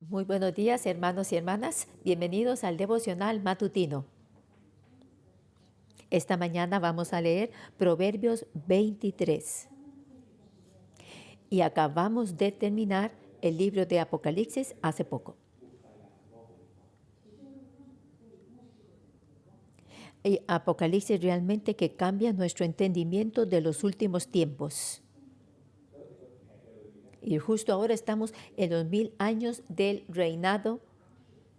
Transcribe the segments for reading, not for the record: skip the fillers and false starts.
Muy buenos días, hermanos y hermanas. Bienvenidos al devocional matutino. Esta mañana vamos a leer Proverbios 23. Y acabamos de terminar el libro de Apocalipsis hace poco. Y Apocalipsis realmente que cambia nuestro entendimiento de los últimos tiempos. Y justo ahora estamos en los 1000 años del reinado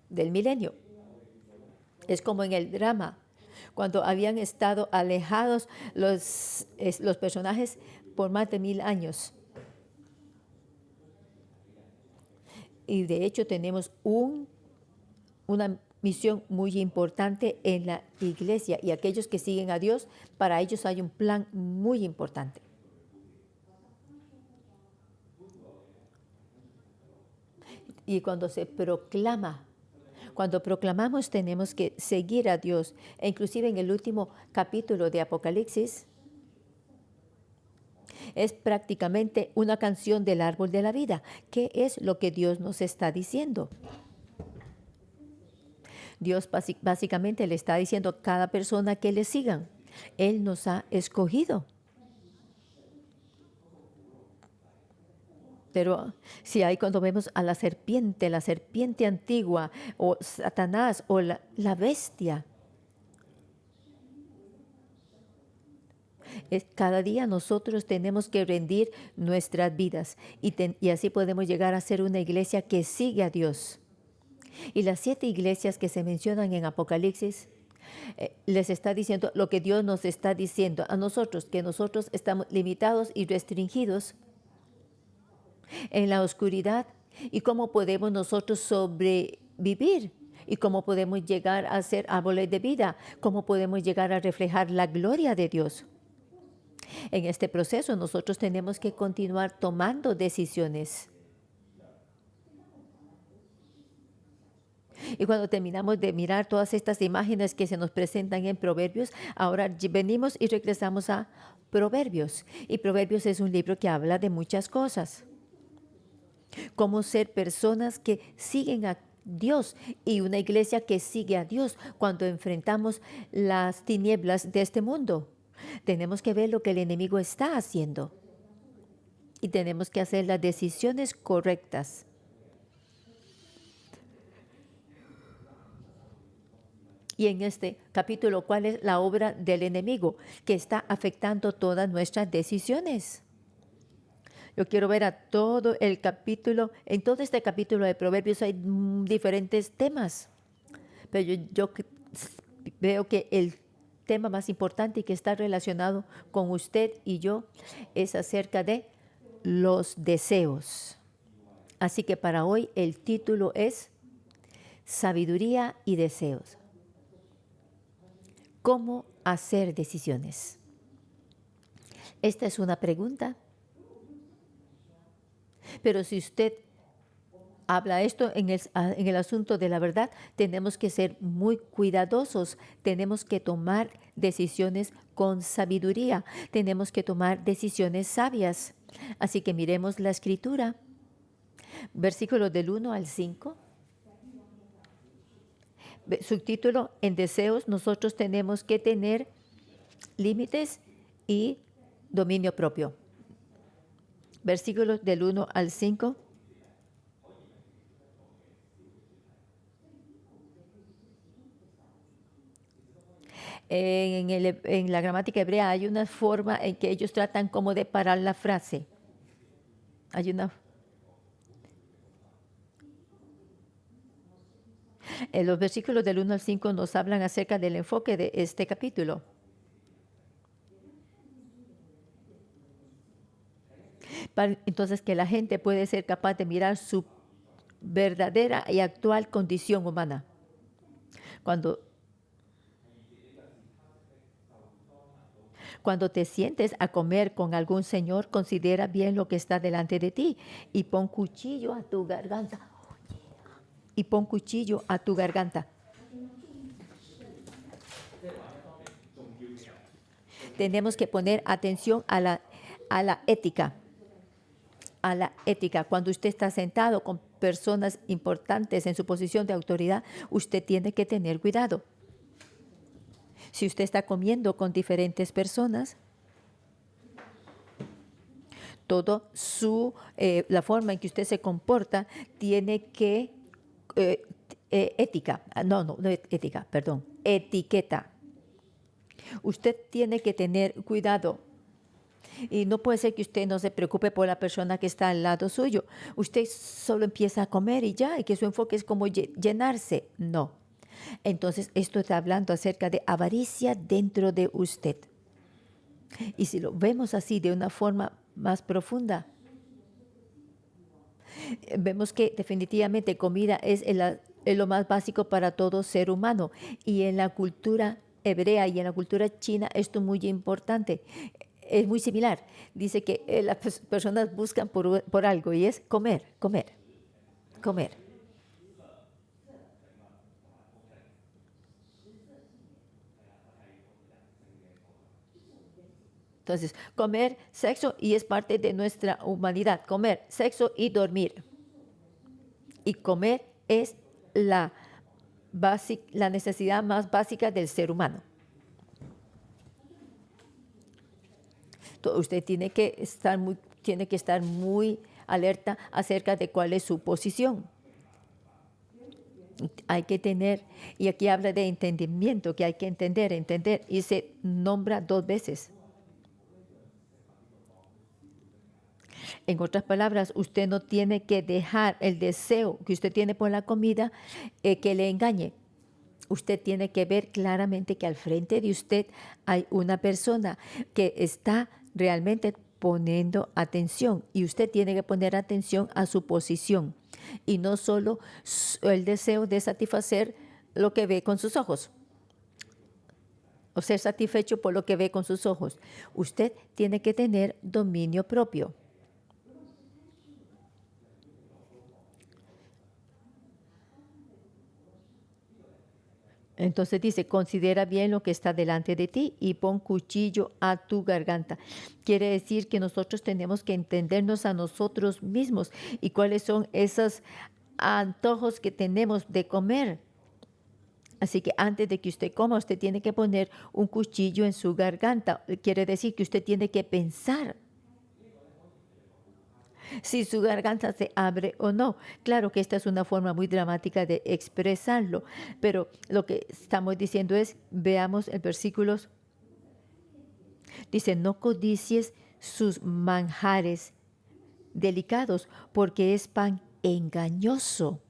del milenio. Es como en el drama, cuando habían estado alejados los personajes por más de 1000 años. Y de hecho tenemos una misión muy importante en la iglesia, y aquellos que siguen a Dios, para ellos hay un plan muy importante. Y cuando proclamamos, tenemos que seguir a Dios. E inclusive en el último capítulo de Apocalipsis es prácticamente una canción del árbol de la vida. ¿Qué es lo que Dios nos está diciendo? Dios básicamente le está diciendo a cada persona que le sigan. Él nos ha escogido. Pero si ahí cuando vemos a la serpiente antigua, o Satanás, o la bestia, cada día nosotros tenemos que rendir nuestras vidas y así podemos llegar a ser una iglesia que sigue a Dios. Y las 7 iglesias que se mencionan en Apocalipsis les está diciendo lo que Dios nos está diciendo a nosotros, que nosotros estamos limitados y restringidos en la oscuridad, y cómo podemos nosotros sobrevivir, y cómo podemos llegar a ser árboles de vida, cómo podemos llegar a reflejar la gloria de Dios. En este proceso nosotros tenemos que continuar tomando decisiones. Y cuando terminamos de mirar todas estas imágenes que se nos presentan en Proverbios, ahora venimos y regresamos a Proverbios. Y Proverbios es un libro que habla de muchas cosas. Cómo ser personas que siguen a Dios, y una iglesia que sigue a Dios cuando enfrentamos las tinieblas de este mundo. Tenemos que ver lo que el enemigo está haciendo y tenemos que hacer las decisiones correctas. Y en este capítulo, ¿cuál es la obra del enemigo que está afectando todas nuestras decisiones? Yo quiero ver a todo el capítulo. En todo este capítulo de Proverbios hay diferentes temas, pero yo veo que el tema más importante y que está relacionado con usted y yo es acerca de los deseos. Así que para hoy el título es Sabiduría y deseos. ¿Cómo hacer decisiones? Esta es una pregunta. Pero si usted habla esto en el asunto de la verdad, tenemos que ser muy cuidadosos, tenemos que tomar decisiones con sabiduría, tenemos que tomar decisiones sabias. Así que miremos la escritura, versículos del 1 al 5. Subtítulo: en deseos nosotros tenemos que tener límites y dominio propio. Versículos del 1 al 5. En la gramática hebrea hay una forma en que ellos tratan como de parar la frase. En los versículos del 1 al 5 nos hablan acerca del enfoque de este capítulo. Entonces, que la gente puede ser capaz de mirar su verdadera y actual condición humana. Cuando te sientes a comer con algún señor, considera bien lo que está delante de ti y pon cuchillo a tu garganta. Tenemos que poner atención a la ética. Cuando usted está sentado con personas importantes en su posición de autoridad, usted tiene que tener cuidado. Si usted está comiendo con diferentes personas, la forma en que usted se comporta tiene que etiqueta. Usted tiene que tener cuidado. Y no puede ser que usted no se preocupe por la persona que está al lado suyo. Usted solo empieza a comer y ya, y que su enfoque es como llenarse. No. Entonces, esto está hablando acerca de avaricia dentro de usted. Y si lo vemos así de una forma más profunda, vemos que definitivamente comida es lo más básico para todo ser humano. Y en la cultura hebrea y en la cultura china esto es muy importante. Es muy similar. Dice que las personas buscan por algo y es comer, comer, comer. Entonces, comer, sexo, y es parte de nuestra humanidad. Comer, sexo y dormir. Y comer es la necesidad más básica del ser humano. Usted tiene que estar muy alerta acerca de cuál es su posición. Hay que tener, y aquí habla de entendimiento, que hay que entender, y se nombra 2 veces. En otras palabras, usted no tiene que dejar el deseo que usted tiene por la comida que le engañe. Usted tiene que ver claramente que al frente de usted hay una persona que está realmente poniendo atención, y usted tiene que poner atención a su posición y no solo el deseo de satisfacer lo que ve con sus ojos o ser satisfecho por lo que ve con sus ojos. Usted tiene que tener dominio propio. Entonces dice, considera bien lo que está delante de ti y pon cuchillo a tu garganta. Quiere decir que nosotros tenemos que entendernos a nosotros mismos y cuáles son esos antojos que tenemos de comer. Así que antes de que usted coma, usted tiene que poner un cuchillo en su garganta. Quiere decir que usted tiene que pensar si su garganta se abre o no. Claro que esta es una forma muy dramática de expresarlo, pero lo que estamos diciendo es, veamos el versículo. Dice, no codicies sus manjares delicados, porque es pan engañoso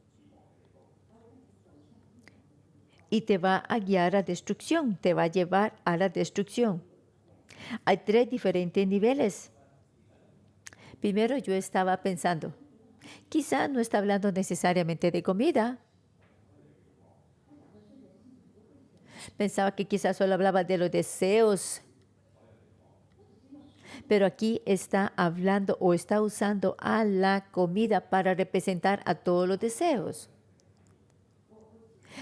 y te va a guiar a destrucción, te va a llevar a la destrucción. Hay 3 diferentes niveles. Primero yo estaba pensando, quizá no está hablando necesariamente de comida. Pensaba que quizás solo hablaba de los deseos. Pero aquí está hablando o está usando a la comida para representar a todos los deseos.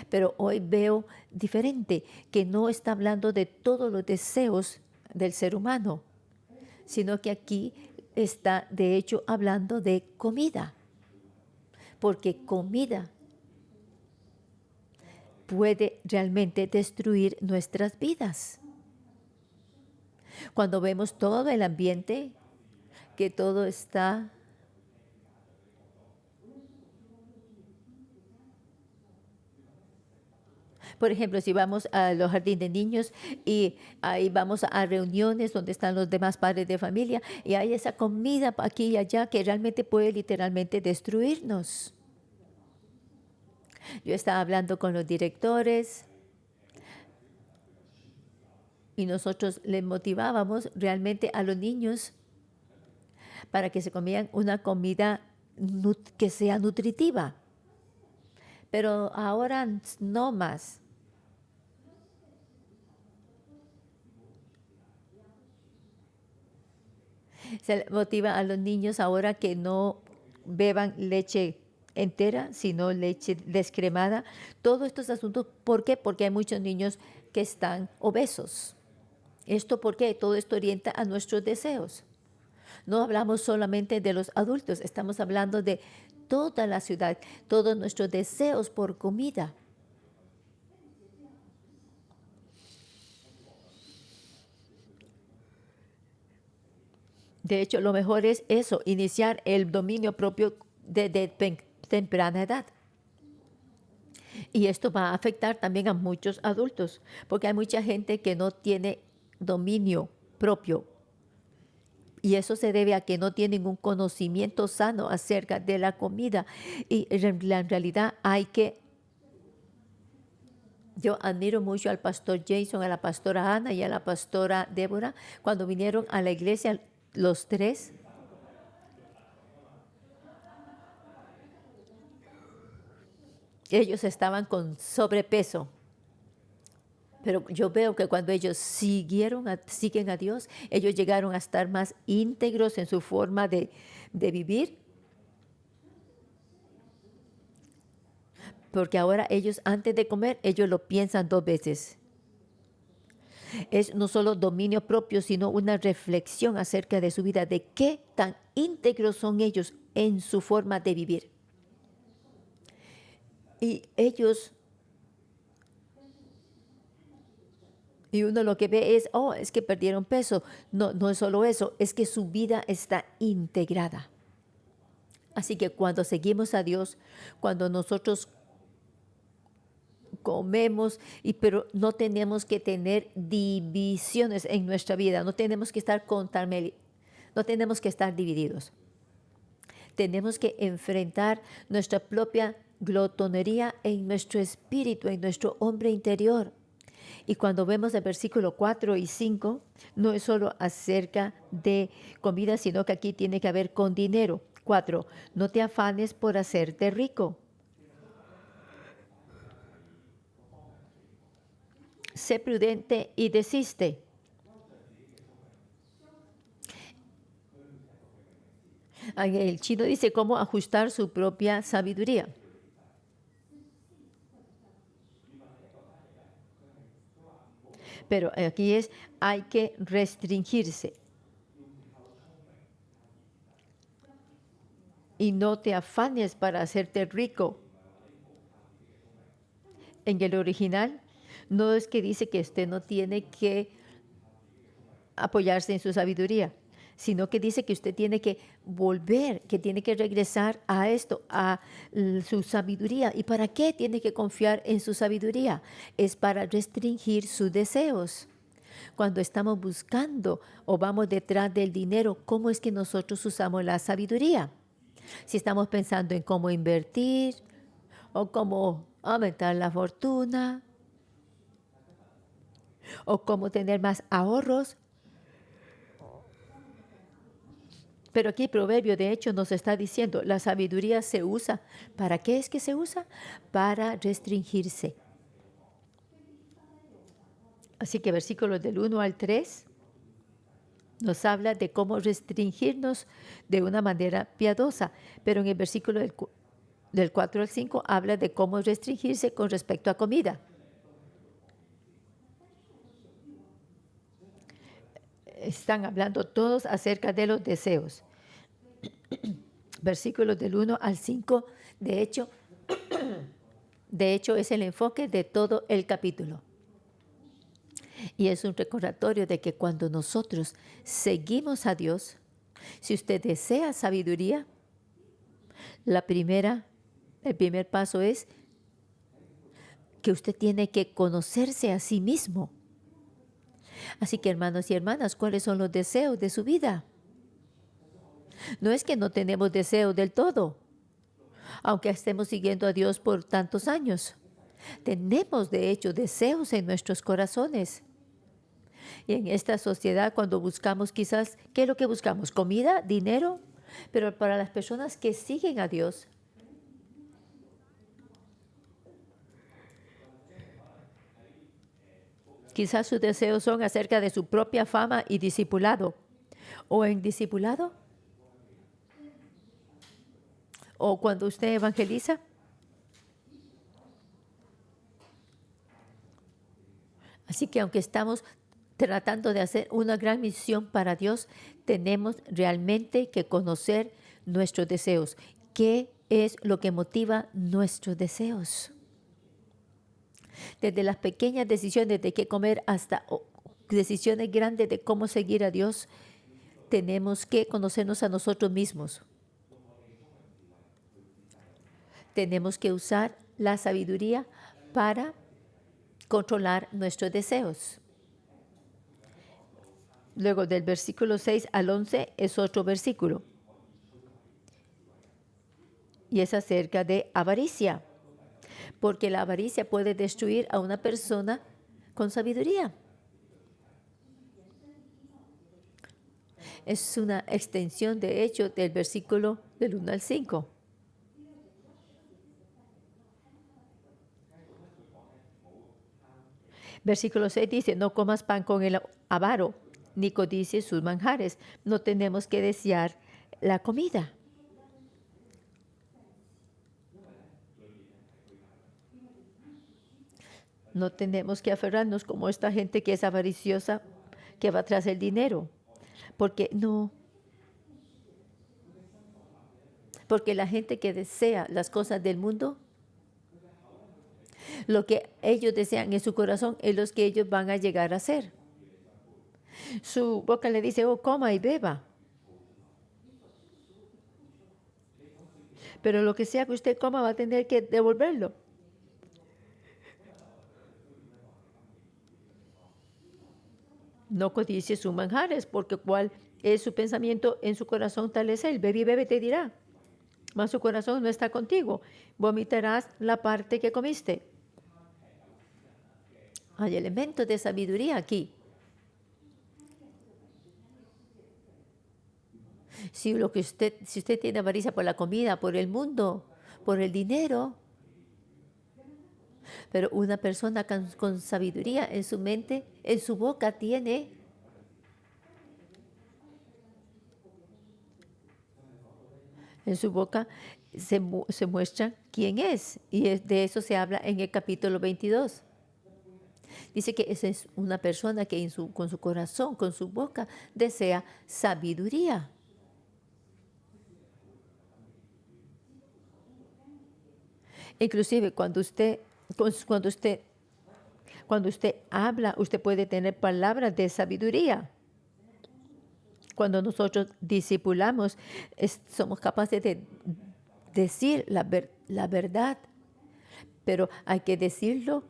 Pero hoy veo diferente, que no está hablando de todos los deseos del ser humano, sino que aquí está de hecho hablando de comida, porque comida puede realmente destruir nuestras vidas. Cuando vemos todo el ambiente, que todo está por ejemplo, si vamos a los jardines de niños y ahí vamos a reuniones donde están los demás padres de familia y hay esa comida aquí y allá que realmente puede literalmente destruirnos. Yo estaba hablando con los directores y nosotros les motivábamos realmente a los niños para que se comieran una comida que sea nutritiva. Pero ahora no más. Se motiva a los niños ahora que no beban leche entera, sino leche descremada. Todos estos asuntos, ¿por qué? Porque hay muchos niños que están obesos. ¿Esto por qué? Todo esto orienta a nuestros deseos. No hablamos solamente de los adultos, estamos hablando de toda la ciudad, todos nuestros deseos por comida. De hecho, lo mejor es eso, iniciar el dominio propio de temprana edad. Y esto va a afectar también a muchos adultos, porque hay mucha gente que no tiene dominio propio. Y eso se debe a que no tienen un conocimiento sano acerca de la comida. Y en realidad yo admiro mucho al pastor Jason, a la pastora Ana y a la pastora Débora, cuando vinieron a la iglesia los tres. Ellos estaban con sobrepeso. Pero yo veo que cuando ellos siguen a Dios, ellos llegaron a estar más íntegros en su forma de vivir. Porque ahora ellos, antes de comer, ellos lo piensan 2 veces. Es no solo dominio propio, sino una reflexión acerca de su vida, de qué tan íntegros son ellos en su forma de vivir. Y ellos... Y uno lo que ve es, es que perdieron peso. No, no es solo eso, es que su vida está integrada. Así que cuando seguimos a Dios, cuando nosotros comemos, pero no tenemos que tener divisiones en nuestra vida, no tenemos que estar no tenemos que estar divididos. Tenemos que enfrentar nuestra propia glotonería en nuestro espíritu, en nuestro hombre interior. Y cuando vemos el versículo 4 y 5, no es solo acerca de comida, sino que aquí tiene que ver con dinero. 4, no te afanes por hacerte rico. Sé prudente y desiste. El chino dice cómo ajustar su propia sabiduría. Pero aquí hay que restringirse. Y no te afanes para hacerte rico. En el original, no es que dice que usted no tiene que apoyarse en su sabiduría, sino que dice que usted tiene que volver, que tiene que regresar a esto, a su sabiduría. ¿Y para qué tiene que confiar en su sabiduría? Es para restringir sus deseos. Cuando estamos buscando o vamos detrás del dinero, ¿cómo es que nosotros usamos la sabiduría? Si estamos pensando en cómo invertir o cómo aumentar la fortuna o cómo tener más ahorros. Pero aquí el proverbio de hecho nos está diciendo, la sabiduría se usa. ¿Para qué es que se usa? Para restringirse. Así que versículos del 1 al 3 nos habla de cómo restringirnos de una manera piadosa. Pero en el versículo del 4 al 5 habla de cómo restringirse con respecto a comida. Están hablando todos acerca de los deseos. Versículos del 1 al 5, de hecho, es el enfoque de todo el capítulo. Y es un recordatorio de que cuando nosotros seguimos a Dios, si usted desea sabiduría, el primer paso es que usted tiene que conocerse a sí mismo. Así que hermanos y hermanas, ¿cuáles son los deseos de su vida? No es que no tenemos deseos del todo, aunque estemos siguiendo a Dios por tantos años. Tenemos de hecho deseos en nuestros corazones. Y en esta sociedad cuando buscamos quizás, ¿qué es lo que buscamos? ¿Comida? ¿Dinero? Pero para las personas que siguen a Dios, quizás sus deseos son acerca de su propia fama y discipulado. ¿O en discipulado? ¿O cuando usted evangeliza? Así que aunque estamos tratando de hacer una gran misión para Dios, tenemos realmente que conocer nuestros deseos. ¿Qué es lo que motiva nuestros deseos? Desde las pequeñas decisiones de qué comer hasta decisiones grandes de cómo seguir a Dios, tenemos que conocernos a nosotros mismos. Tenemos que usar la sabiduría para controlar nuestros deseos. Luego del versículo 6 al 11 es otro versículo. Y es acerca de avaricia. Porque la avaricia puede destruir a una persona con sabiduría. Es una extensión, de hecho, del versículo del 1 al 5. Versículo 6 dice, no comas pan con el avaro, ni codicies sus manjares. No tenemos que desear la comida. No tenemos que aferrarnos como esta gente que es avariciosa, que va tras el dinero. Porque no. Porque la gente que desea las cosas del mundo, lo que ellos desean en su corazón es lo que ellos van a llegar a hacer. Su boca le dice, oh, coma y beba. Pero lo que sea que usted coma va a tener que devolverlo. No codicie sus manjares, porque cuál es su pensamiento en su corazón, tal es él. Bebe y bebe, te dirá. Mas su corazón no está contigo. Vomitarás la parte que comiste. Hay elementos de sabiduría aquí. Si usted tiene avaricia por la comida, por el mundo, por el dinero, pero una persona con sabiduría en su mente, en su boca tiene se muestra quién es. Y de eso se habla en el capítulo 22. Dice que esa es una persona que con su corazón, con su boca, desea sabiduría. Inclusive cuando usted habla, usted puede tener palabras de sabiduría. Cuando nosotros discipulamos, somos capaces de decir la verdad, pero hay que decirlo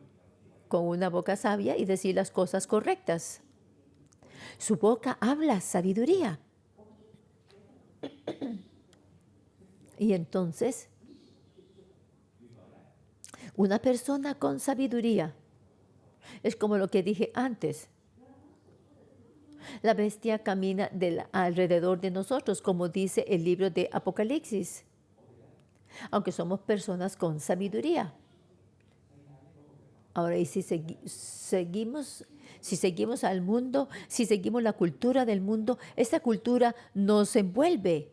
con una boca sabia y decir las cosas correctas. Su boca habla sabiduría. Y entonces, una persona con sabiduría es como lo que dije antes. La bestia camina alrededor de nosotros, como dice el libro de Apocalipsis, aunque somos personas con sabiduría. Ahora, y si seguimos al mundo, si seguimos la cultura del mundo, esta cultura nos envuelve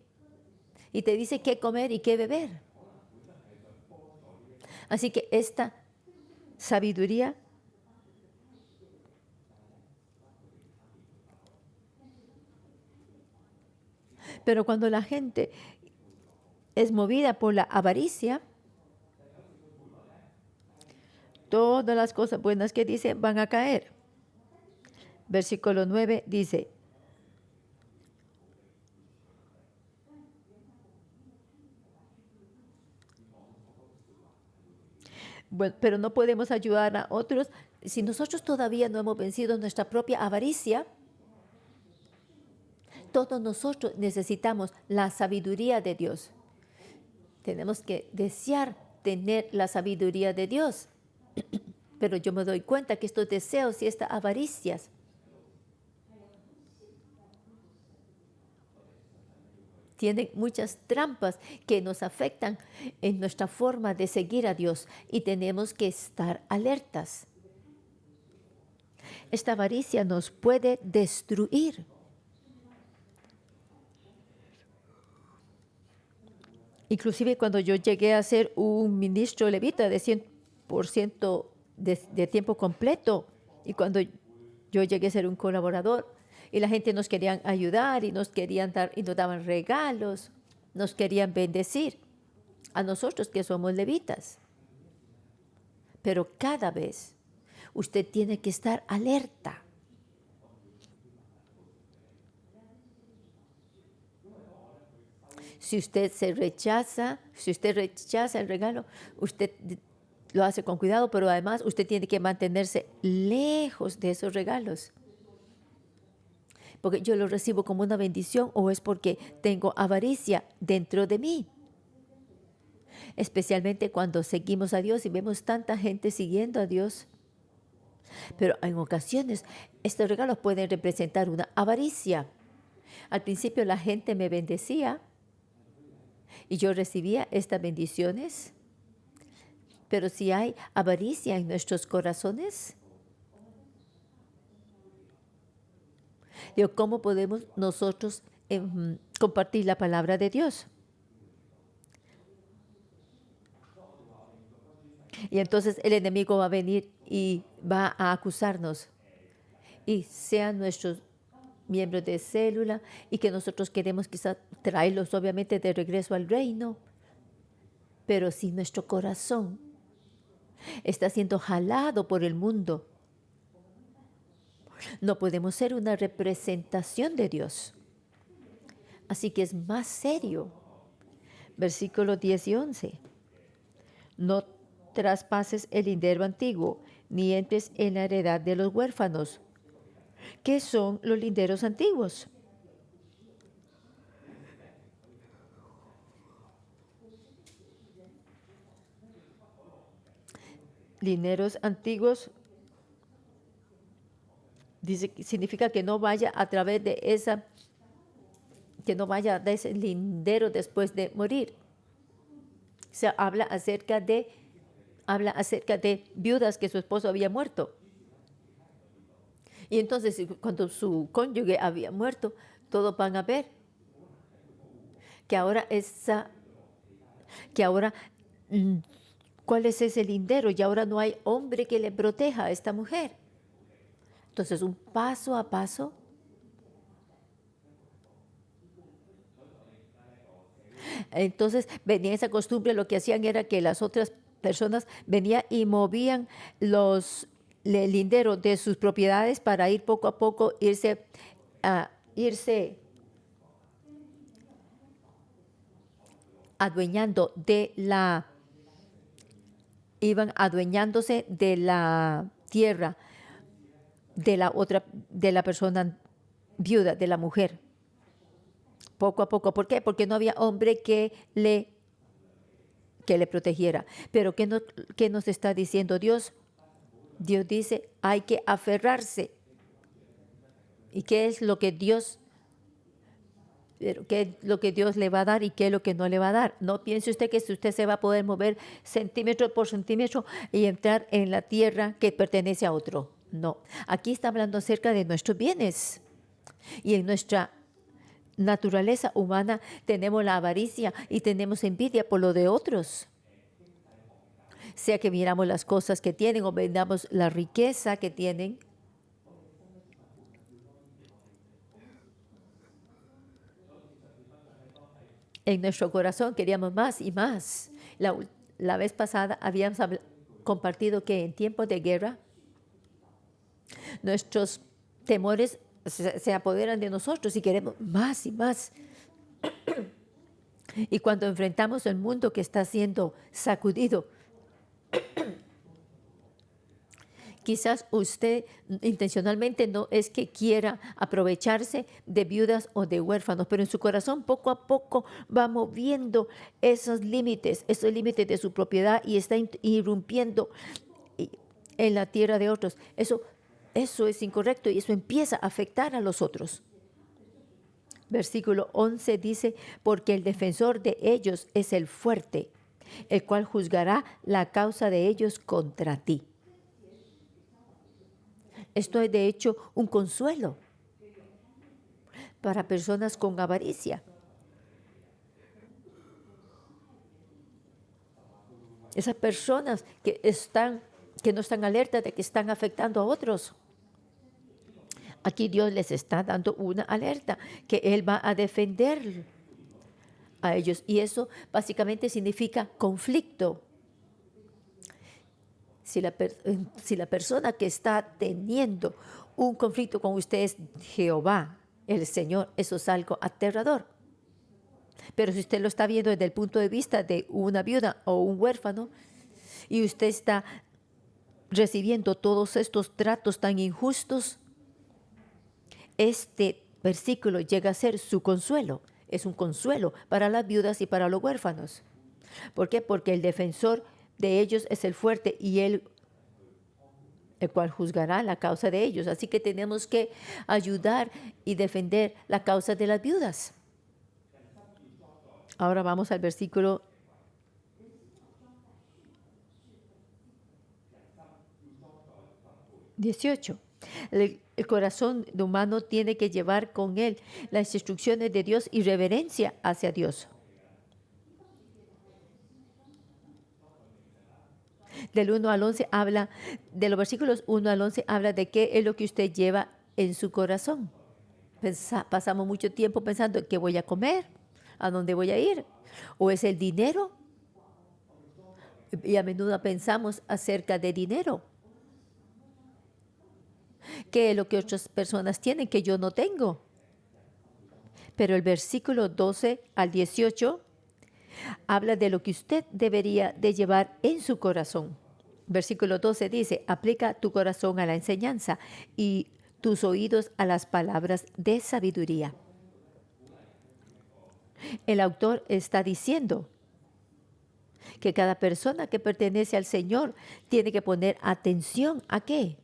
y te dice qué comer y qué beber. Así que esta sabiduría pero cuando la gente es movida por la avaricia, todas las cosas buenas que dice van a caer. Versículo 9 dice, bueno, pero no podemos ayudar a otros si nosotros todavía no hemos vencido nuestra propia avaricia. Todos nosotros necesitamos la sabiduría de Dios. Tenemos que desear tener la sabiduría de Dios. Pero yo me doy cuenta que estos deseos y estas avaricias tienen muchas trampas que nos afectan en nuestra forma de seguir a Dios y tenemos que estar alertas. Esta avaricia nos puede destruir. Inclusive cuando yo llegué a ser un ministro levita de 100% de tiempo completo y cuando yo llegué a ser un colaborador y la gente nos querían ayudar y nos querían dar y nos daban regalos, nos querían bendecir. a nosotros que somos levitas. Pero cada vez usted tiene que estar alerta. Si usted rechaza el regalo, usted lo hace con cuidado, pero además usted tiene que mantenerse lejos de esos regalos. Porque yo lo recibo como una bendición o es porque tengo avaricia dentro de mí. Especialmente cuando seguimos a Dios y vemos tanta gente siguiendo a Dios. Pero en ocasiones estos regalos pueden representar una avaricia. Al principio la gente me bendecía y yo recibía estas bendiciones. Pero si hay avaricia en nuestros corazones, ¿cómo podemos nosotros compartir la palabra de Dios? Y entonces el enemigo va a venir y va a acusarnos. Y sean nuestros miembros de célula y que nosotros queremos quizás traerlos obviamente de regreso al reino. Pero si nuestro corazón está siendo jalado por el mundo, no podemos ser una representación de Dios. Así que es más serio. Versículos 10 y 11. No traspases el lindero antiguo, ni entres en la heredad de los huérfanos. ¿Qué son los linderos antiguos? Linderos antiguos significa que no vaya a través de ese lindero después de morir. O sea, habla acerca de viudas que su esposo había muerto. Y entonces, cuando su cónyuge había muerto, todos van a ver que ahora ¿cuál es ese lindero? Y ahora no hay hombre que le proteja a esta mujer. Entonces, un paso a paso. Entonces, venía esa costumbre, lo que hacían era que las otras personas venían y movían los linderos de sus propiedades para ir poco a poco, iban adueñándose de la tierra de la persona viuda, de la mujer. Poco a poco. ¿Por qué? Porque no había hombre que le protegiera. Pero ¿qué nos está diciendo Dios? Dios dice, hay que aferrarse. ¿Y qué es lo que Dios le va a dar y qué es lo que no le va a dar? No piense usted que usted se va a poder mover centímetro por centímetro y entrar en la tierra que pertenece a otro. No. Aquí está hablando acerca de nuestros bienes. Y en nuestra naturaleza humana tenemos la avaricia y tenemos envidia por lo de otros. Sea que miramos las cosas que tienen o miramos la riqueza que tienen. En nuestro corazón queríamos más y más. La vez pasada habíamos compartido que en tiempos de guerra nuestros temores se apoderan de nosotros y queremos más y más. Y cuando enfrentamos el mundo que está siendo sacudido, quizás usted intencionalmente no es que quiera aprovecharse de viudas o de huérfanos, pero en su corazón poco a poco va moviendo esos límites de su propiedad y está irrumpiendo en la tierra de otros. Eso es incorrecto y eso empieza a afectar a los otros. Versículo 11 dice, porque el defensor de ellos es el fuerte, el cual juzgará la causa de ellos contra ti. Esto es de hecho un consuelo para personas con avaricia. Esas personas que no están alertas de que están afectando a otros. Aquí Dios les está dando una alerta, que Él va a defender a ellos. Y eso básicamente significa conflicto. Si la persona que está teniendo un conflicto con usted es Jehová, el Señor, eso es algo aterrador. Pero si usted lo está viendo desde el punto de vista de una viuda o un huérfano y usted está recibiendo todos estos tratos tan injustos, este versículo llega a ser su consuelo. Es un consuelo para las viudas y para los huérfanos. ¿Por qué? Porque el defensor de ellos es el fuerte y él, el cual juzgará la causa de ellos. Así que tenemos que ayudar y defender la causa de las viudas. Ahora vamos al versículo 18. El corazón humano tiene que llevar con él las instrucciones de Dios y reverencia hacia Dios. Del 1 al 11 habla, de los versículos 1 al 11 habla de qué es lo que usted lleva en su corazón. Pasamos mucho tiempo pensando en qué voy a comer, a dónde voy a ir, o es el dinero. Y a menudo pensamos acerca de dinero. ¿Qué es lo que otras personas tienen que yo no tengo? Pero el versículo 12 al 18 habla de lo que usted debería de llevar en su corazón. Versículo 12 dice, aplica tu corazón a la enseñanza y tus oídos a las palabras de sabiduría. El autor está diciendo que cada persona que pertenece al Señor tiene que poner atención ¿a qué?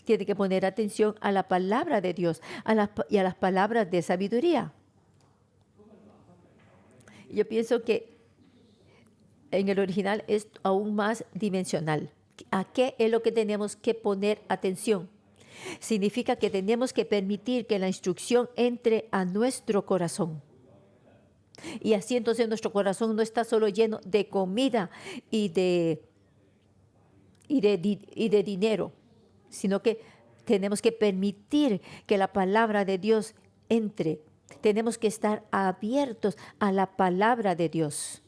Tiene que poner atención a la palabra de Dios y a las palabras de sabiduría. Yo pienso que en el original es aún más dimensional. ¿A qué es lo que tenemos que poner atención? Significa que tenemos que permitir que la instrucción entre a nuestro corazón. Y así entonces nuestro corazón no está solo lleno de comida y de dinero, sino que tenemos que permitir que la palabra de Dios entre. Tenemos que estar abiertos a la palabra de Dios.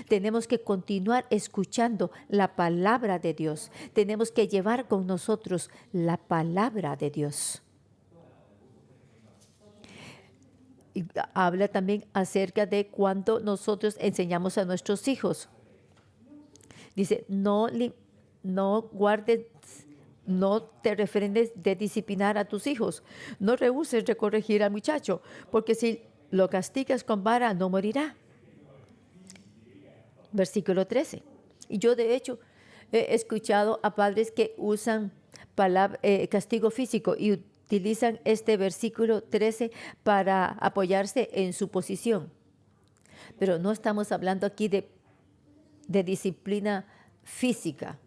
Tenemos que continuar escuchando la palabra de Dios. Tenemos que llevar con nosotros la palabra de Dios. Y habla también acerca de cuando nosotros enseñamos a nuestros hijos. Dice, no guardes, no te refrendes de disciplinar a tus hijos. No rehuses de corregir al muchacho, porque si lo castigas con vara, no morirá. Versículo 13. Y yo, de hecho, he escuchado a padres que usan castigo físico y utilizan este versículo 13 para apoyarse en su posición. Pero no estamos hablando aquí de disciplina física.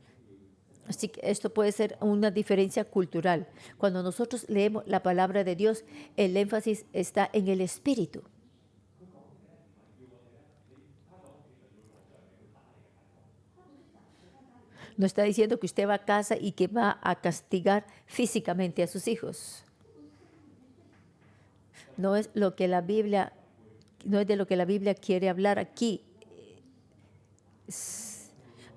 Así que esto puede ser una diferencia cultural. Cuando nosotros leemos la palabra de Dios, el énfasis está en el espíritu. No está diciendo que usted va a casa y que va a castigar físicamente a sus hijos. No es lo que la Biblia, no es de lo que la Biblia quiere hablar aquí.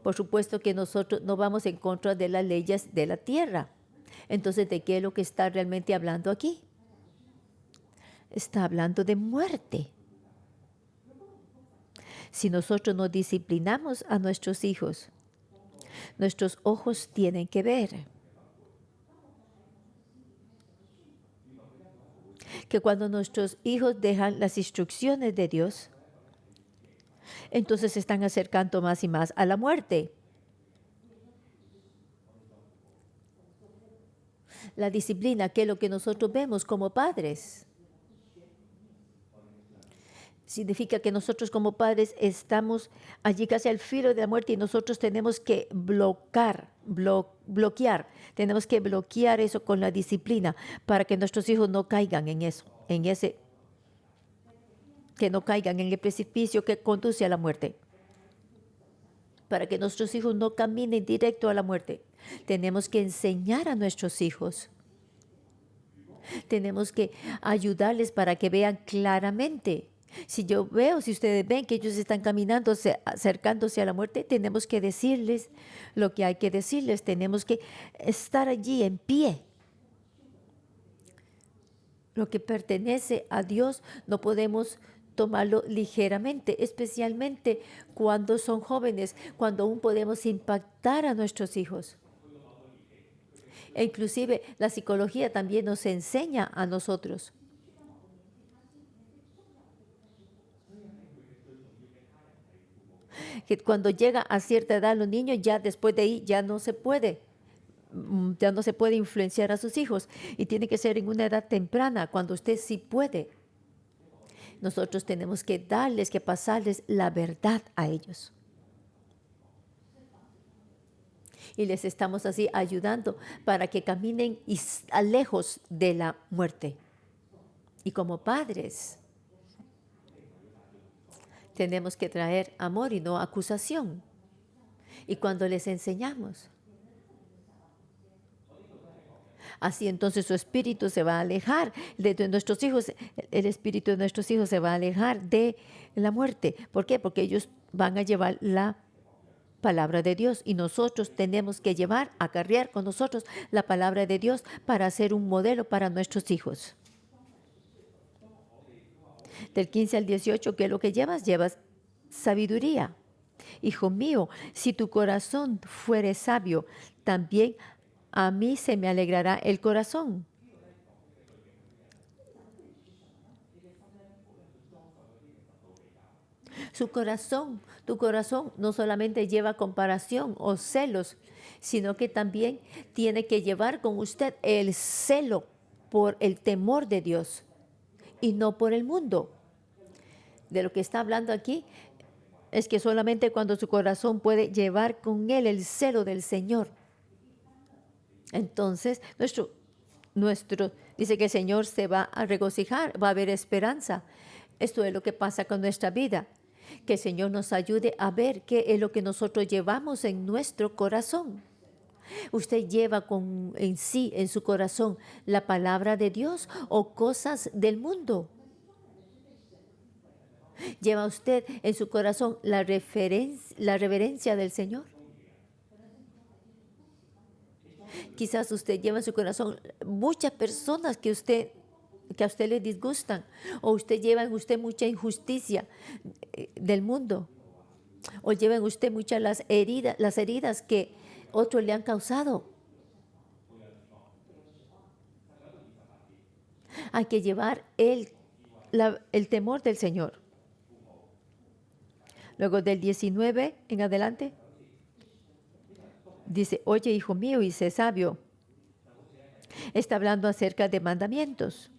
Por supuesto que nosotros no vamos en contra de las leyes de la tierra. Entonces, ¿de qué es lo que está realmente hablando aquí? Está hablando de muerte. Si nosotros no disciplinamos a nuestros hijos, nuestros ojos tienen que ver que cuando nuestros hijos dejan las instrucciones de Dios, entonces se están acercando más y más a la muerte. La disciplina, que es lo que nosotros vemos como padres, significa que nosotros como padres estamos allí casi al filo de la muerte y nosotros tenemos que bloquear, tenemos que bloquear eso con la disciplina para que nuestros hijos no caigan en eso, que no caigan en el precipicio que conduce a la muerte. Para que nuestros hijos no caminen directo a la muerte, tenemos que enseñar a nuestros hijos. Tenemos que ayudarles para que vean claramente Si yo veo, si ustedes ven que ellos están caminando, acercándose a la muerte, tenemos que decirles lo que hay que decirles. Tenemos que estar allí en pie. Lo que pertenece a Dios no podemos tomarlo ligeramente, especialmente cuando son jóvenes, cuando aún podemos impactar a nuestros hijos. E inclusive la psicología también nos enseña a nosotros. Que cuando llega a cierta edad los niños, ya después de ahí ya no se puede influenciar a sus hijos y tiene que ser en una edad temprana, cuando usted sí puede. Nosotros tenemos que darles, que pasarles la verdad a ellos. Y les estamos así ayudando para que caminen lejos de la muerte. Y como padres, tenemos que traer amor y no acusación. Y cuando les enseñamos, así entonces su espíritu se va a alejar de nuestros hijos, el espíritu de nuestros hijos se va a alejar de la muerte. ¿Por qué? Porque ellos van a llevar la palabra de Dios y nosotros tenemos que acarrear con nosotros la palabra de Dios para hacer un modelo para nuestros hijos. Del 15 al 18, ¿qué es lo que llevas? Llevas sabiduría. Hijo mío, si tu corazón fuere sabio, también a mí se me alegrará el corazón. Tu corazón no solamente lleva comparación o celos, sino que también tiene que llevar con usted el celo por el temor de Dios y no por el mundo. De lo que está hablando aquí es que solamente cuando su corazón puede llevar con él el celo del Señor. Entonces, dice que el Señor se va a regocijar, va a haber esperanza. Esto es lo que pasa con nuestra vida. Que el Señor nos ayude a ver qué es lo que nosotros llevamos en nuestro corazón. ¿Usted lleva en su corazón, la palabra de Dios o cosas del mundo? ¿Lleva usted en su corazón la reverencia del Señor? Quizás usted lleva en su corazón muchas personas que a usted le disgustan, o usted lleva en usted mucha injusticia del mundo, o lleva en usted muchas las heridas que otros le han causado. Hay que llevar el temor del Señor. Luego del 19 en adelante, dice, oye, hijo mío, y sé sabio. Está hablando acerca de mandamientos.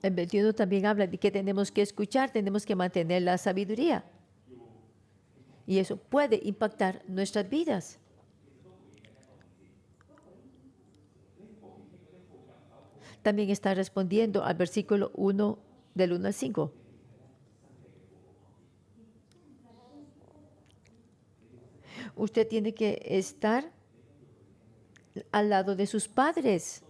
El 21 también habla de que tenemos que escuchar, tenemos que mantener la sabiduría. Y eso puede impactar nuestras vidas. También está respondiendo al versículo 1 del 1 al 5. Usted tiene que estar al lado de sus padres,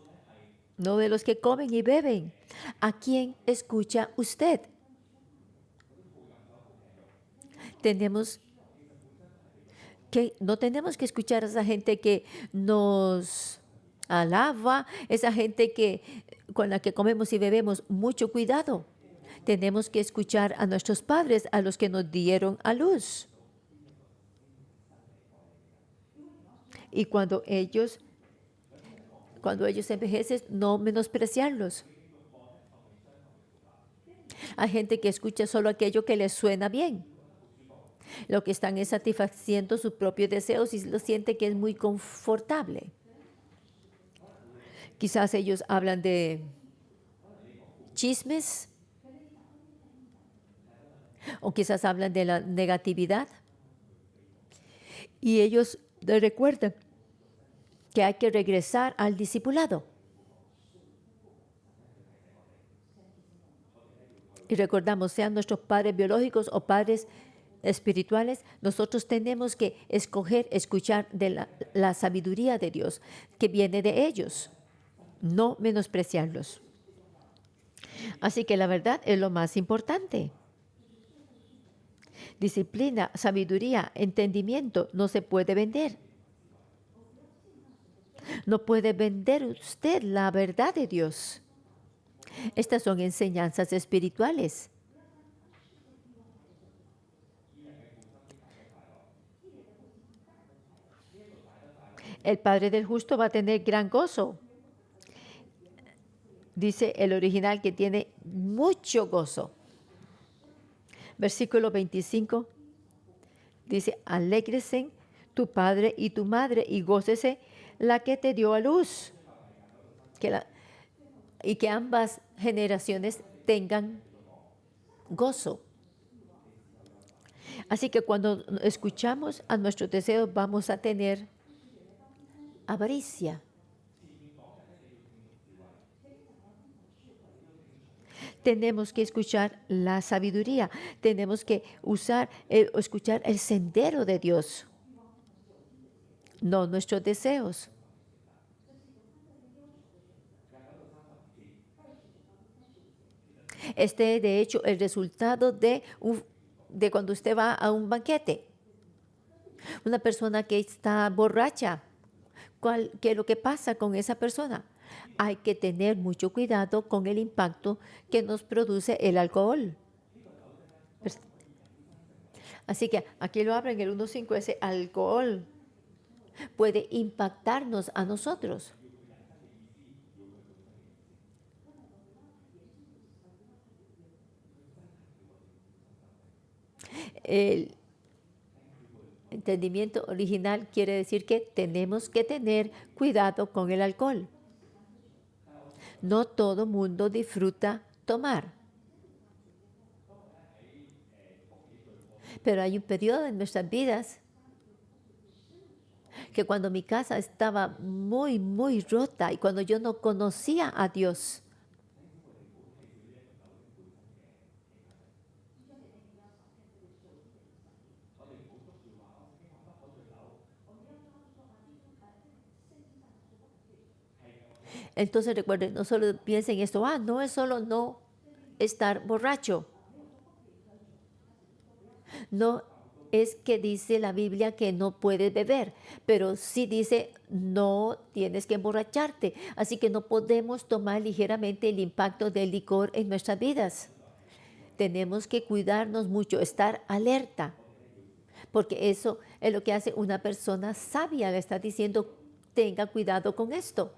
no de los que comen y beben. ¿A quién escucha usted? No tenemos que escuchar a esa gente que nos alaba, esa gente con la que comemos y bebemos. Mucho cuidado. Tenemos que escuchar a nuestros padres, a los que nos dieron a luz. Y cuando ellos envejecen, no menospreciarlos. Hay gente que escucha solo aquello que les suena bien. Lo que están es satisfaciendo sus propios deseos y lo siente que es muy confortable. Quizás ellos hablan de chismes o quizás hablan de la negatividad. Y ellos recuerdan que hay que regresar al discipulado. Y recordamos, sean nuestros padres biológicos o padres espirituales, nosotros tenemos que escoger, escuchar de la sabiduría de Dios que viene de ellos. no menospreciarlos. Así que la verdad es lo más importante. Disciplina, sabiduría, entendimiento no se puede vender. No puede vender usted la verdad de Dios. Estas son enseñanzas espirituales. El Padre del justo va a tener gran gozo. Dice el original que tiene mucho gozo. Versículo 25 dice, alégrese tu padre y tu madre y gócese la que te dio a luz. Y que ambas generaciones tengan gozo. Así que cuando escuchamos a nuestros deseos vamos a tener avaricia. Tenemos que escuchar la sabiduría. Tenemos que escuchar el sendero de Dios, no nuestros deseos. Este es, de hecho, el resultado de cuando usted va a un banquete. Una persona que está borracha, ¿qué es lo que pasa con esa persona? Hay que tener mucho cuidado con el impacto que nos produce el alcohol. Así que aquí lo habla en el 1.5, ese alcohol puede impactarnos a nosotros. El entendimiento original quiere decir que tenemos que tener cuidado con el alcohol. No todo mundo disfruta tomar. Pero hay un periodo en nuestras vidas que cuando mi casa estaba muy, muy rota y cuando yo no conocía a Dios, entonces recuerden, no solo piensen esto, no es solo no estar borracho. No es que dice la Biblia que no puedes beber, pero sí dice no tienes que emborracharte. Así que no podemos tomar ligeramente el impacto del licor en nuestras vidas. Tenemos que cuidarnos mucho, estar alerta, porque eso es lo que hace una persona sabia. Le está diciendo, tenga cuidado con esto.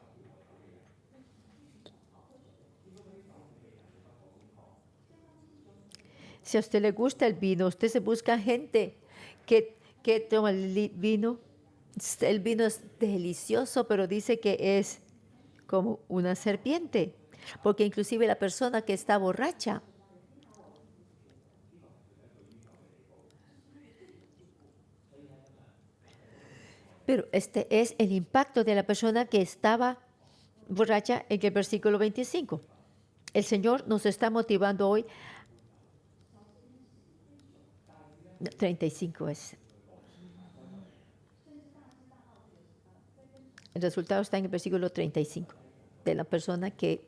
Si a usted le gusta el vino, usted se busca gente que toma el vino. El vino es delicioso, pero dice que es como una serpiente, porque inclusive la persona que está borracha, pero este es el impacto de la persona que estaba borracha en el versículo 25. El Señor nos está motivando hoy. 35 es. El resultado está en el versículo 35, de la persona que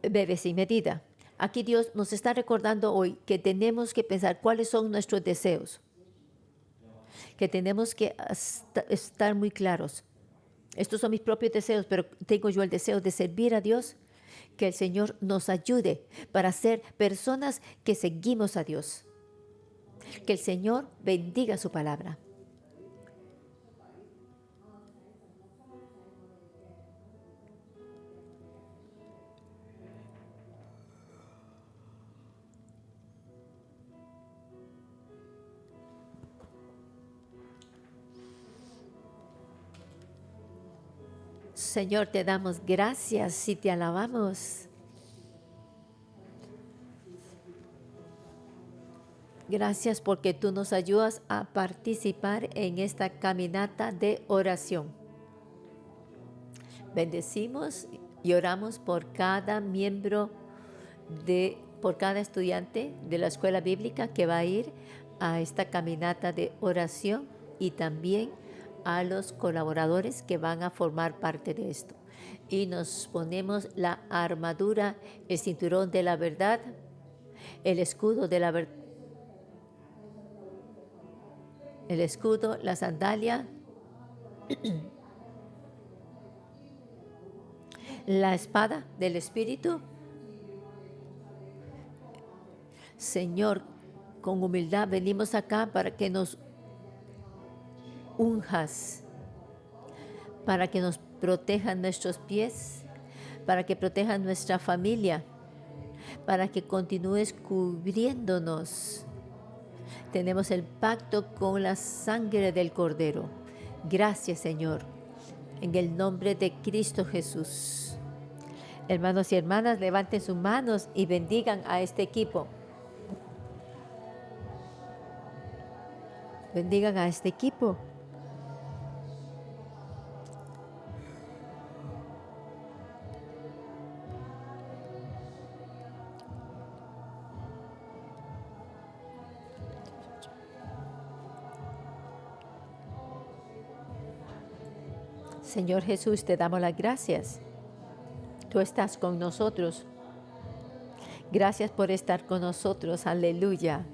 bebe sin medida. Aquí Dios nos está recordando hoy que tenemos que pensar cuáles son nuestros deseos, que tenemos que estar muy claros. Estos son mis propios deseos, pero tengo yo el deseo de servir a Dios. Que el Señor nos ayude para ser personas que seguimos a Dios. Que el Señor bendiga su palabra. Señor, te damos gracias y te alabamos. Gracias porque tú nos ayudas a participar en esta caminata de oración. Bendecimos y oramos por cada miembro, por cada estudiante de la escuela bíblica que va a ir a esta caminata de oración y también a los colaboradores que van a formar parte de esto. Y nos ponemos la armadura, el cinturón de la verdad, el escudo de la verdad, el escudo, la sandalia, la espada del Espíritu. Señor, con humildad venimos acá para que nos unjas, para que nos protejan nuestros pies, para que protejan nuestra familia, para que continúes cubriéndonos. Tenemos el pacto con la sangre del Cordero. Gracias, Señor, en el nombre de Cristo Jesús. Hermanos y hermanas, levanten sus manos y bendigan a este equipo. Bendigan a este equipo. Señor Jesús, te damos las gracias. Tú estás con nosotros. Gracias por estar con nosotros. Aleluya.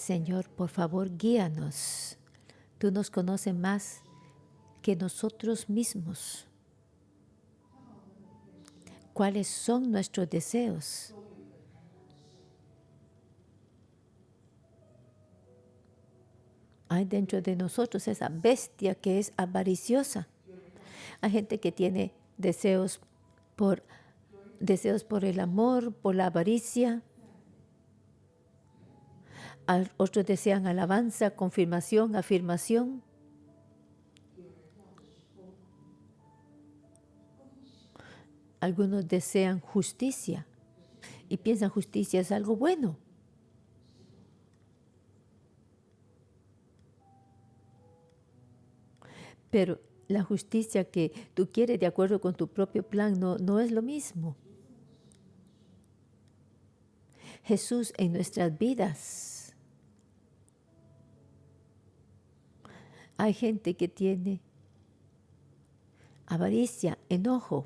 Señor, por favor, guíanos. Tú nos conoces más que nosotros mismos. ¿Cuáles son nuestros deseos? Hay dentro de nosotros esa bestia que es avariciosa. Hay gente que tiene deseos por el amor, por la avaricia. Otros desean alabanza, confirmación, afirmación. Algunos desean justicia y piensan justicia es algo bueno. Pero la justicia que tú quieres de acuerdo con tu propio plan no es lo mismo. Jesús en nuestras vidas. Hay gente que tiene avaricia, enojo.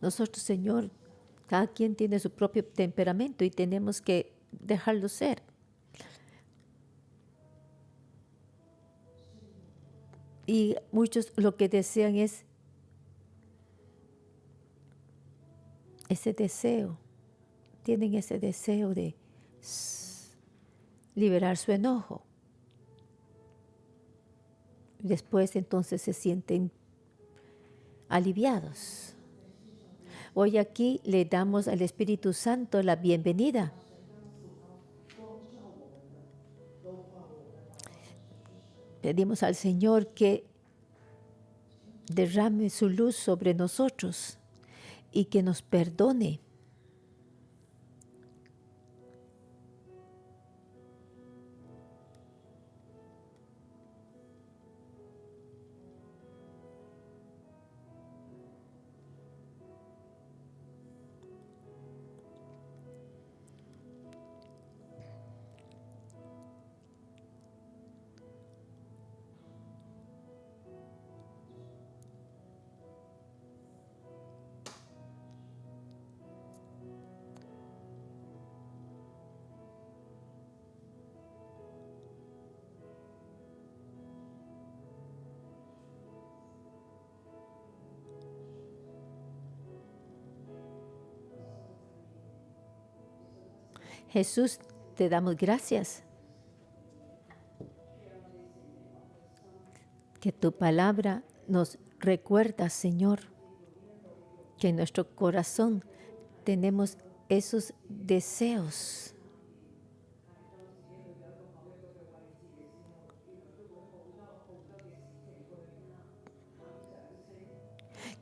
Nosotros, Señor, cada quien tiene su propio temperamento y tenemos que dejarlo ser. Y muchos lo que desean es ese deseo, tienen ese deseo de liberar su enojo. Después entonces se sienten aliviados. Hoy aquí le damos al Espíritu Santo la bienvenida. Pedimos al Señor que derrame su luz sobre nosotros y que nos perdone. Jesús, te damos gracias que tu palabra nos recuerda, Señor, que en nuestro corazón tenemos esos deseos.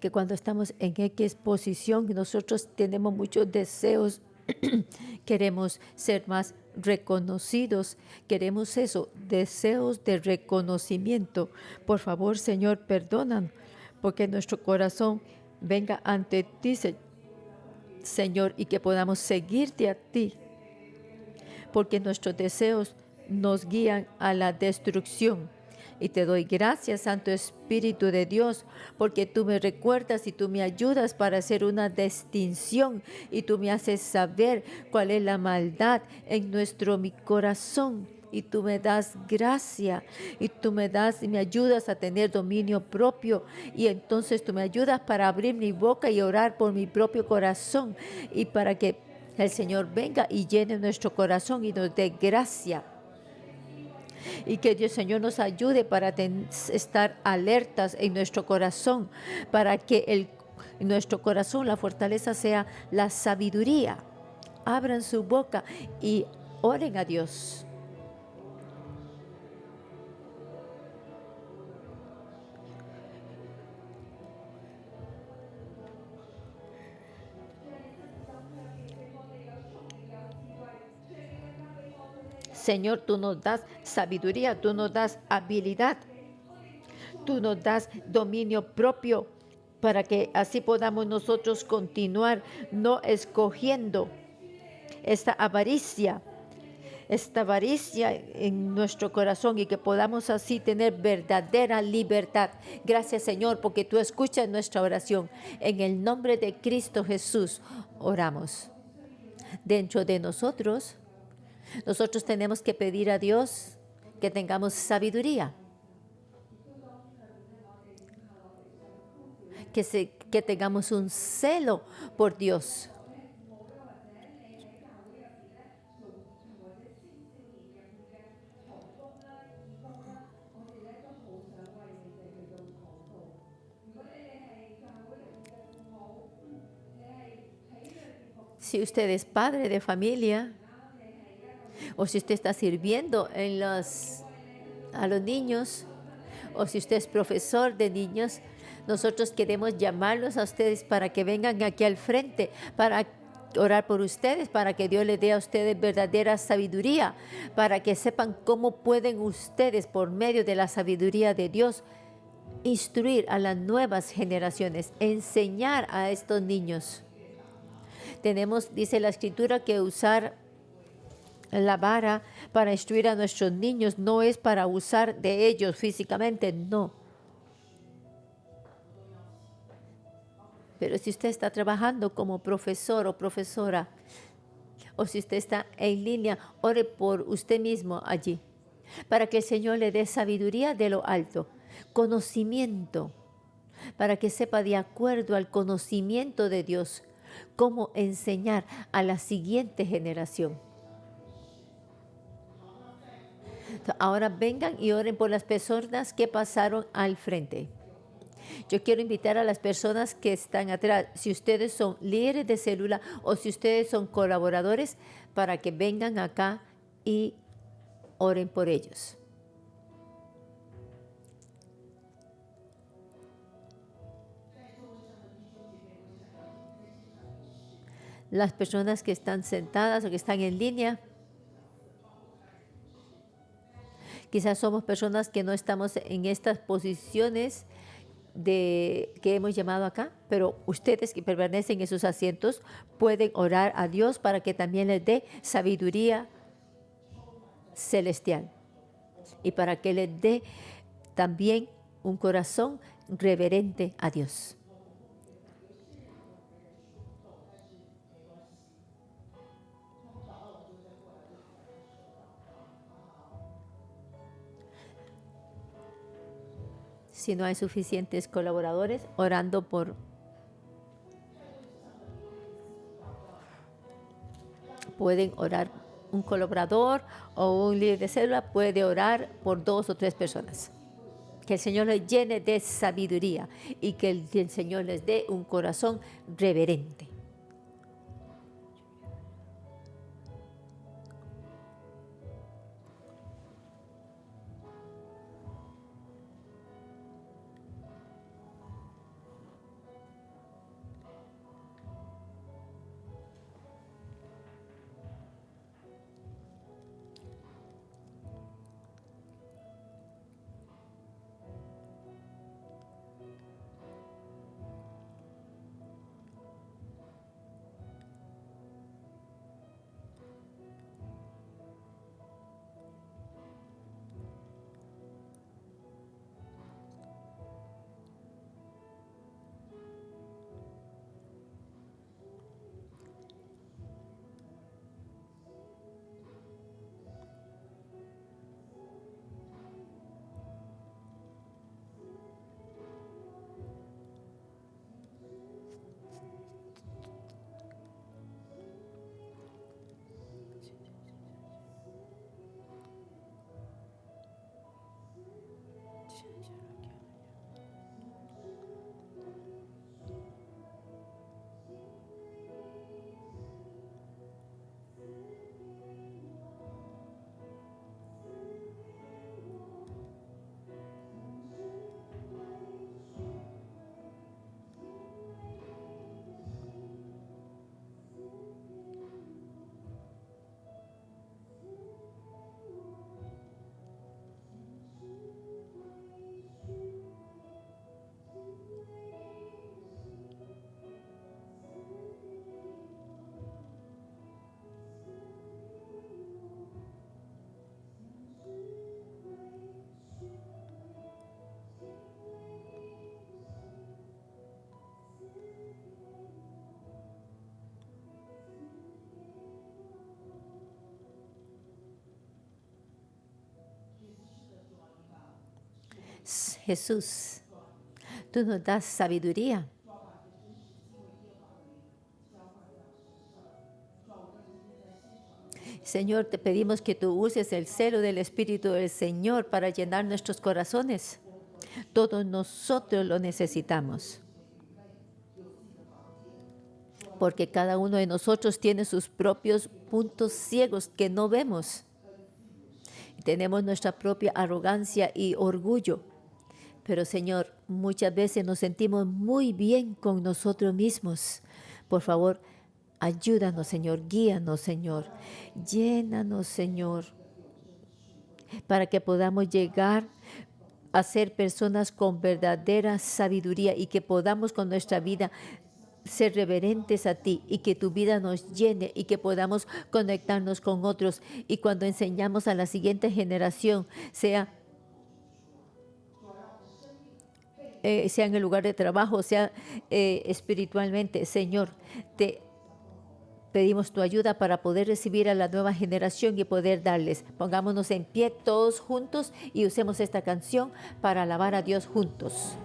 Que cuando estamos en X posición, nosotros tenemos muchos deseos. Queremos ser más reconocidos, queremos eso, deseos de reconocimiento. Por favor, Señor, perdónanos, porque nuestro corazón venga ante ti, Señor, y que podamos seguirte a ti, porque nuestros deseos nos guían a la destrucción. Y te doy gracias, Santo Espíritu de Dios, porque tú me recuerdas y tú me ayudas para hacer una distinción y tú me haces saber cuál es la maldad en mi corazón. Y tú me das gracia y tú me ayudas a tener dominio propio. Y entonces tú me ayudas para abrir mi boca y orar por mi propio corazón y para que el Señor venga y llene nuestro corazón y nos dé gracia. Y que Dios, Señor, nos ayude para estar alertas en nuestro corazón, para que en nuestro corazón la fortaleza sea la sabiduría. Abran su boca y oren a Dios. Señor, tú nos das sabiduría, tú nos das habilidad, tú nos das dominio propio para que así podamos nosotros continuar no escogiendo esta avaricia, esta avaricia en nuestro corazón y que podamos así tener verdadera libertad. Gracias, Señor, porque tú escuchas nuestra oración. En el nombre de Cristo Jesús oramos. Dentro de nosotros tenemos que pedir a Dios que tengamos sabiduría, que tengamos un celo por Dios. Si usted es padre de familia o si usted está sirviendo a los niños o si usted es profesor de niños, nosotros queremos llamarlos a ustedes para que vengan aquí al frente, para orar por ustedes, para que Dios les dé a ustedes verdadera sabiduría, para que sepan cómo pueden ustedes, por medio de la sabiduría de Dios, instruir a las nuevas generaciones, enseñar a estos niños. Tenemos, dice la Escritura, que usar la vara para instruir a nuestros niños no es para usar de ellos físicamente, no. Pero si usted está trabajando como profesor o profesora, o si usted está en línea, ore por usted mismo allí, para que el Señor le dé sabiduría de lo alto, conocimiento, para que sepa de acuerdo al conocimiento de Dios cómo enseñar a la siguiente generación. Ahora vengan y oren por las personas que pasaron al frente. Yo quiero invitar a las personas que están atrás, si ustedes son líderes de célula o si ustedes son colaboradores, para que vengan acá y oren por ellos. Las personas que están sentadas o que están en línea, quizás somos personas que no estamos en estas posiciones que hemos llamado acá, pero ustedes que permanecen en sus asientos pueden orar a Dios para que también les dé sabiduría celestial y para que les dé también un corazón reverente a Dios. Si no hay suficientes colaboradores, orando por... Pueden orar un colaborador o un líder de célula, puede orar por 2 o 3 personas. Que el Señor les llene de sabiduría y que el Señor les dé un corazón reverente. Jesús, tú nos das sabiduría. Señor, te pedimos que tú uses el celo del Espíritu del Señor para llenar nuestros corazones. Todos nosotros lo necesitamos. Porque cada uno de nosotros tiene sus propios puntos ciegos que no vemos. Tenemos nuestra propia arrogancia y orgullo. Pero Señor, muchas veces nos sentimos muy bien con nosotros mismos. Por favor, ayúdanos, Señor, guíanos, Señor. Llénanos, Señor, para que podamos llegar a ser personas con verdadera sabiduría y que podamos con nuestra vida ser reverentes a ti y que tu vida nos llene y que podamos conectarnos con otros. Y cuando enseñamos a la siguiente generación, sea en el lugar de trabajo, sea espiritualmente, Señor, te pedimos tu ayuda para poder recibir a la nueva generación y poder darles. Pongámonos en pie todos juntos y usemos esta canción para alabar a Dios juntos.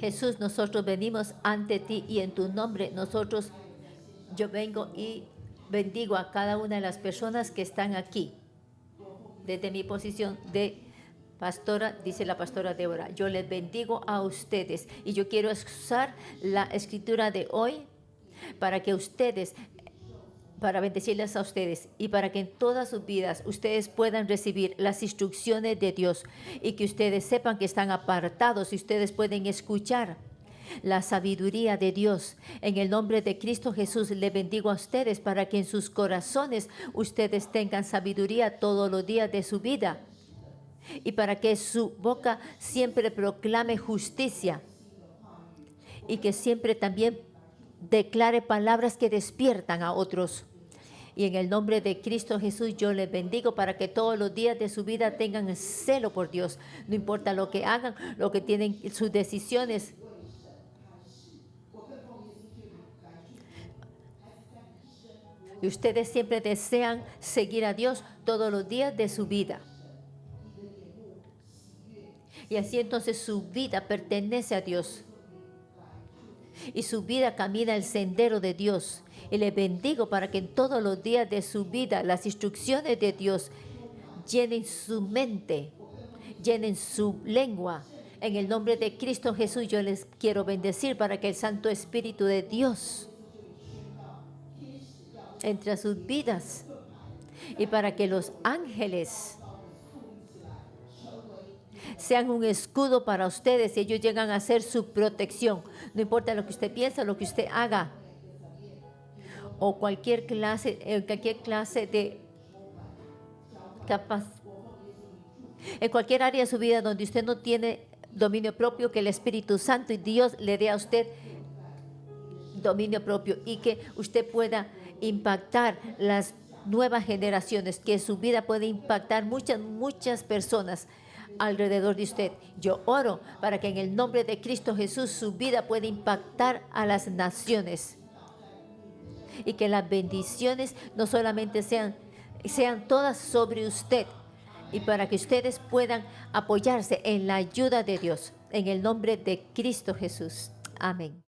Jesús, nosotros venimos ante ti y en tu nombre yo vengo y bendigo a cada una de las personas que están aquí. Desde mi posición de pastora, dice la pastora Débora, yo les bendigo a ustedes y yo quiero usar la escritura de hoy para que ustedes, para bendecirles a ustedes y para que en todas sus vidas ustedes puedan recibir las instrucciones de Dios y que ustedes sepan que están apartados y ustedes pueden escuchar la sabiduría de Dios. En el nombre de Cristo Jesús le bendigo a ustedes para que en sus corazones ustedes tengan sabiduría todos los días de su vida y para que su boca siempre proclame justicia y que siempre también declare palabras que despiertan a otros. Y en el nombre de Cristo Jesús yo les bendigo para que todos los días de su vida tengan celo por Dios. No importa lo que hagan, lo que tienen, sus decisiones. Y ustedes siempre desean seguir a Dios todos los días de su vida. Y así entonces su vida pertenece a Dios. Y su vida camina el sendero de Dios. Y les bendigo para que en todos los días de su vida las instrucciones de Dios llenen su mente, llenen su lengua. En el nombre de Cristo Jesús yo les quiero bendecir para que el Santo Espíritu de Dios entre a sus vidas y para que los ángeles sean un escudo para ustedes y ellos llegan a ser su protección. No importa lo que usted piensa, lo que usted haga o cualquier clase de en cualquier área de su vida donde usted no tiene dominio propio, que el Espíritu Santo y Dios le dé a usted dominio propio y que usted pueda impactar las nuevas generaciones, que su vida pueda impactar muchas personas alrededor de usted. Yo oro para que en el nombre de Cristo Jesús su vida pueda impactar a las naciones y que las bendiciones no solamente sean todas sobre usted, y para que ustedes puedan apoyarse en la ayuda de Dios. En el nombre de Cristo Jesús. Amén.